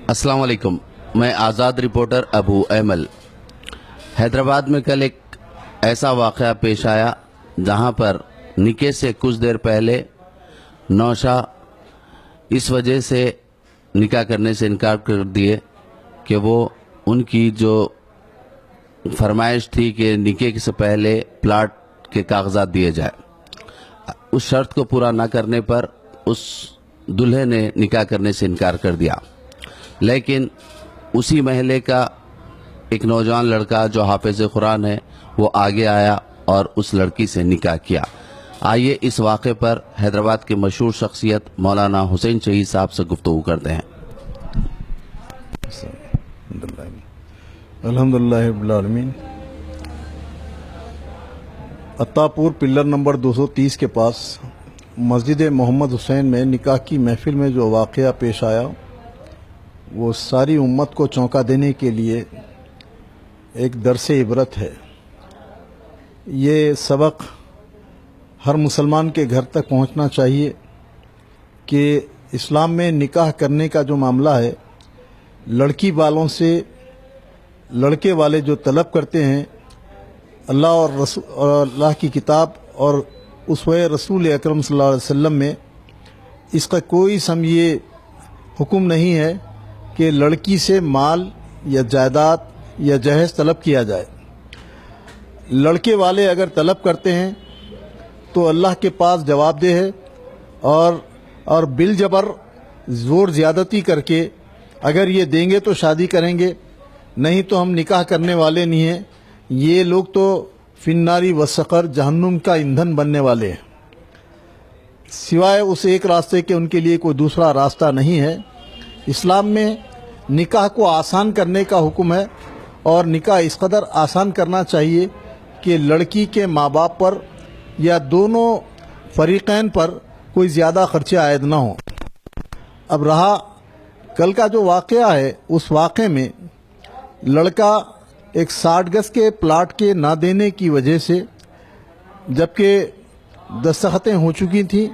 अस्सलाम वालेकुम। मैं आज़ाद रिपोर्टर अबू ऐमल। हैदराबाद में कल एक ऐसा वाक़या पेश आया जहां पर निकाह से कुछ देर पहले नौशा इस वजह से निकाह करने से इनकार कर दिए कि वो उनकी जो फरमाइश थी कि निकाह से पहले प्लाट के कागजात दिए जाए, उस शर्त को पूरा न करने पर उस दूल्हे ने निकाह करने से इनकार कर दिया। लेकिन उसी महल्ले का एक नौजवान लड़का जो हाफिज कुरान है वो आगे आया और उस लड़की से निकाह किया। आइए इस वाक़े पर हैदराबाद के मशहूर शख्सियत मौलाना हुसैन शहीद साहब से गुफ्तगू करते हैं। अल्हम्दुलिल्लाह रब्बिल आलमीन। अत्तापुर पिल्लर नंबर 230 के पास मस्जिद मोहम्मद हुसैन में निकाह की महफिल में जो वाक़या पेश आया वो सारी उम्मत को चौंका देने के लिए एक दरस इबरत है। ये सबक हर मुसलमान के घर तक पहुंचना चाहिए कि इस्लाम में निकाह करने का जो मामला है, लड़की वालों से लड़के वाले जो तलब करते हैं, अल्लाह और अल्लाह की किताब और उसवे रसूल अकरम सल्लल्लाहु अलैहि वसल्लम में इसका कोई समझिए हुक्म नहीं है कि लड़की से माल या जायदाद या जहेज तलब किया जाए। लड़के वाले अगर तलब करते हैं तो अल्लाह के पास जवाबदेह है और बिल जबर ज़ोर ज़्यादती करके अगर ये देंगे तो शादी करेंगे, नहीं तो हम निकाह करने वाले नहीं हैं। ये लोग तो फिन्नारी वसक़र जहन्नुम का ईंधन बनने वाले हैं। सिवाय उस एक रास्ते के उनके लिए कोई दूसरा रास्ता नहीं है। इस्लाम में निकाह को आसान करने का हुक्म है और निकाह इस कदर आसान करना चाहिए कि लड़की के माँ बाप पर या दोनों फरीक़ैन पर कोई ज़्यादा खर्चे आयद ना हो। अब रहा कल का जो वाक़या है, उस वाक़े में लड़का एक 60 गज के प्लाट के ना देने की वजह से, जबकि दस्तखतें हो चुकी थी,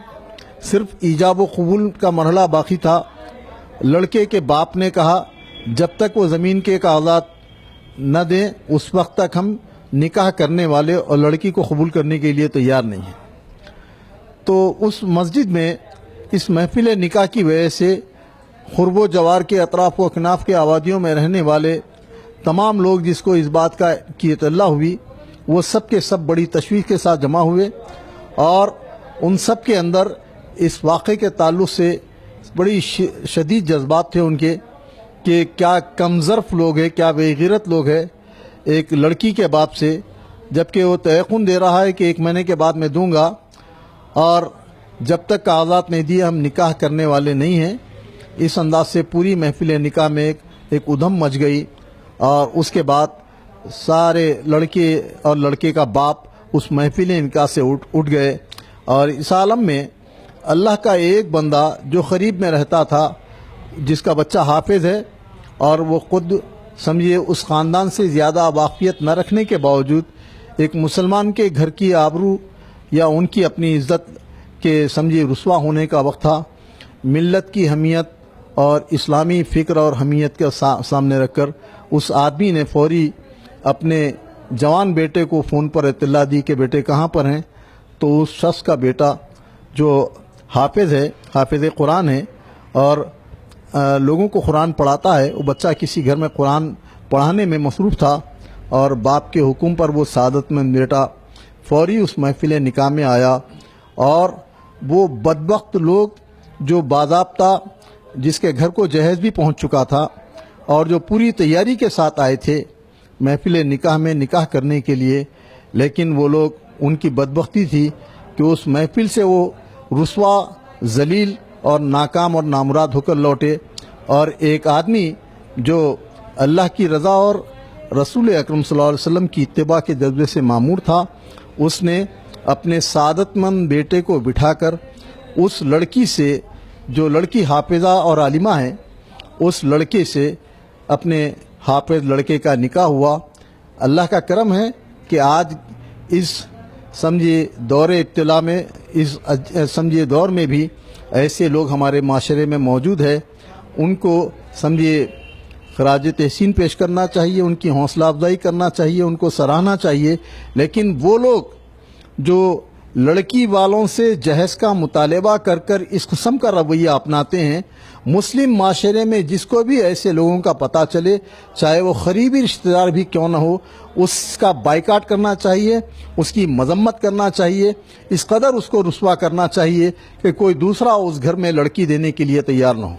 सिर्फ ईजाब व कबूल का मरहला बाकी था, लड़के के बाप ने कहा जब तक वो ज़मीन के कागजात न दें उस वक्त तक हम निकाह करने वाले और लड़की को कबूल करने के लिए तैयार नहीं हैं। तो उस मस्जिद में इस महफिल निकाह की वजह से खुरबो जवार के अतराफ़ व अकनाफ़ के आबादियों में रहने वाले तमाम लोग जिसको इस बात का की इत्तला हुई, वो सब के सब बड़ी तशवीश के साथ जमा हुए और उन सब के अंदर इस वाक़े के ताल्लुक़ से बड़ी शदीद जज्बात थे उनके कि क्या कमज़र्फ़ लोग हैं, क्या बेग़ैरत लोग हैं एक लड़की के बाप से, जबकि वो तयक़ुन दे रहा है कि 1 महीने के बाद मैं दूंगा और जब तक कागज़ात नहीं दिए हम निकाह करने वाले नहीं हैं। इस अंदाज से पूरी महफिल निकाह में एक उधम मच गई और उसके बाद सारे लड़के और लड़के का बाप उस महफिल निकाह से उठ गए। और इस आलम में अल्लाह का एक बंदा जो करीब में रहता था, जिसका बच्चा हाफिज है और वो खुद समझिए उस ख़ानदान से ज़्यादा वाक़ियत न रखने के बावजूद एक मुसलमान के घर की आबरू या उनकी अपनी इज़्ज़त के समझिए रुस्वा होने का वक्त था। मिल्लत की हमीयत और इस्लामी फ़िक्र और हमीयत के सामने रखकर उस आदमी ने फौरी अपने जवान बेटे को फ़ोन पर इत्तला दी कि बेटे कहाँ पर हैं। तो उस शख्स का बेटा जो हाफिज़ है, हाफिज़ कुरान है और लोगों को कुरान पढ़ाता है, वो बच्चा किसी घर में कुरान पढ़ाने में मसरूफ़ था और बाप के हुक्म पर वो सादतमंद बेटा फौरी उस महफिल निकाह में आया। और वो बदबख्त लोग जो बाज़ाब्ता जिसके घर को जहेज भी पहुंच चुका था और जो पूरी तैयारी के साथ आए थे महफिल निकाह में निकाह करने के लिए, लेकिन वो लोग, उनकी बदबख्ती थी कि उस महफिल से वो रुस्वा, जलील और नाकाम और नामुराद होकर लौटे। और एक आदमी जो अल्लाह की रज़ा और रसूल अकरम सल्लल्लाहु अलैहि वसल्लम की इत्तिबा के जज्बे से मामूर था, उसने अपने सादतमंद बेटे को बिठाकर उस लड़की से, जो लड़की हाफिज़ा और आलिमा है, उस लड़के से अपने हाफिज़ लड़के का निकाह हुआ। अल्लाह का करम है कि आज इस समझिए दौर इत्तिला में, इस समझिए दौर में भी ऐसे लोग हमारे माशरे में मौजूद है। उनको समझिए खराज तहसीन पेश करना चाहिए, उनकी हौसला अफजाई करना चाहिए, उनको सराहना चाहिए। लेकिन वो लोग जो लड़की वालों से जहेज का मुतालबा कर कर इस किस्म का रवैया अपनाते हैं, मुस्लिम माशरे में जिसको भी ऐसे लोगों का पता चले, चाहे वो करीबी रिश्तेदार भी क्यों ना हो, उसका बाइकाट करना चाहिए, उसकी मजम्मत करना चाहिए, इस कदर उसको रुस्वा करना चाहिए कि कोई दूसरा उस घर में लड़की देने के लिए तैयार ना हो।